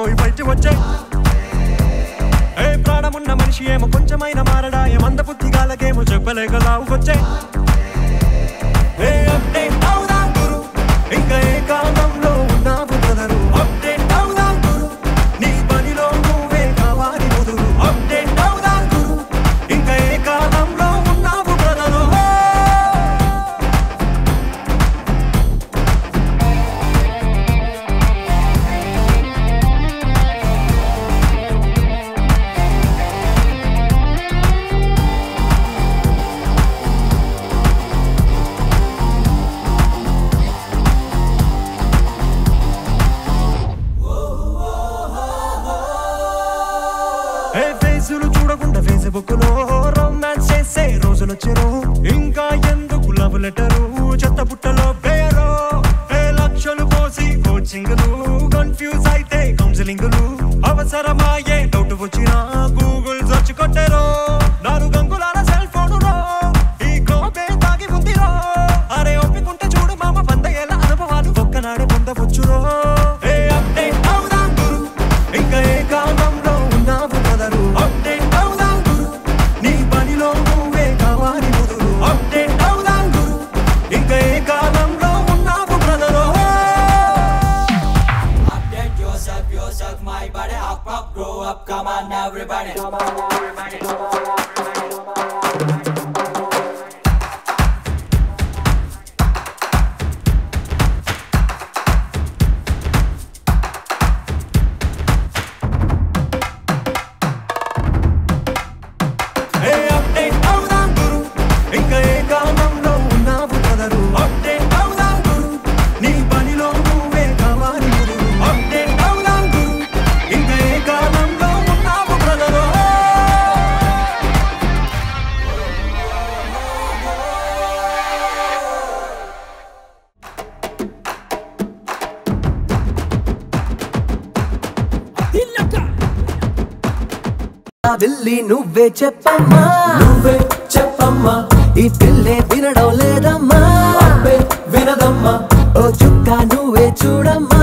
పోయి బయట వచ్చే ఏ ప్రాణమున్న మనిషి ఏమో కొంచెమైన మారడా ఏ మంద బుద్ధిగాలకేమో చెప్పలేక లావుకొచ్చే ఏ అప్డేట్ అవుదాం గురు ఇంకా ఏ కాలంలో ఉన్నావు బ్రదరు అప్డేట్ అవుదాం గురు నీ పనిలో నువ్వే కావాలి ముదురు అప్డేట్ అవుదాం గురు ఇంకా ఏ కాలంలో ఉన్నావు బ్రదరు చూడకుండా ఫేస్బుక్ లో రొమాన్స్ చేసే రోజులొచ్చారు ఇంకా ఎందుకు లవ్ లెటరు చెత్త పుట్టలో పేరు లక్షలు పోసి కోచింగ్లు కన్ఫ్యూజ్ అయితే కౌన్సిలింగ్లు అవసరమాయే డౌట్ వచ్చినా గూగుల్ సెర్చ్ కొట్టారు 4 గంగులాల సెల్ ఫోన్ లో ఈ గ్లోబే తాగి ఉందిరో అరే ఒప్పుకుంటే చూడు మామ 100 ఏళ్ల అనుభవాలు ఒక్కనాడే పొందవచ్చురో ఏ అప్డేట్ అవుదాం గురు ఇంకా ఏ కాలంలో ఉన్నావు బ్రదరు అప్డేట్ అవుదాం గురు నీ పనిలో నువ్వే కావాలి ముదురు అప్డేట్ అవుదాం గురు ఇంకా ఏ కాలంలో ఉన్నావు brother Update yourself, my body, up, grow up, come on everybody. A update అవుదాం గురు ఇంకా ఏ కాలంలో ఉన్నావు బ్రదరు అప్డేట్ అవుదాం గురు నీ పనిలో నువ్వే కావాలి ముదురు అప్డేట్ అవుదాం గురు ఇంకా ఏ కాలంలో ఉన్నావు బ్రదరు విల్లి నువ్వే చెప్పమ్మా ఈ పిల్లే వినడం లేదమ్మా వినదమ్మా ఓ చుక్క నువ్వే చూడమ్మా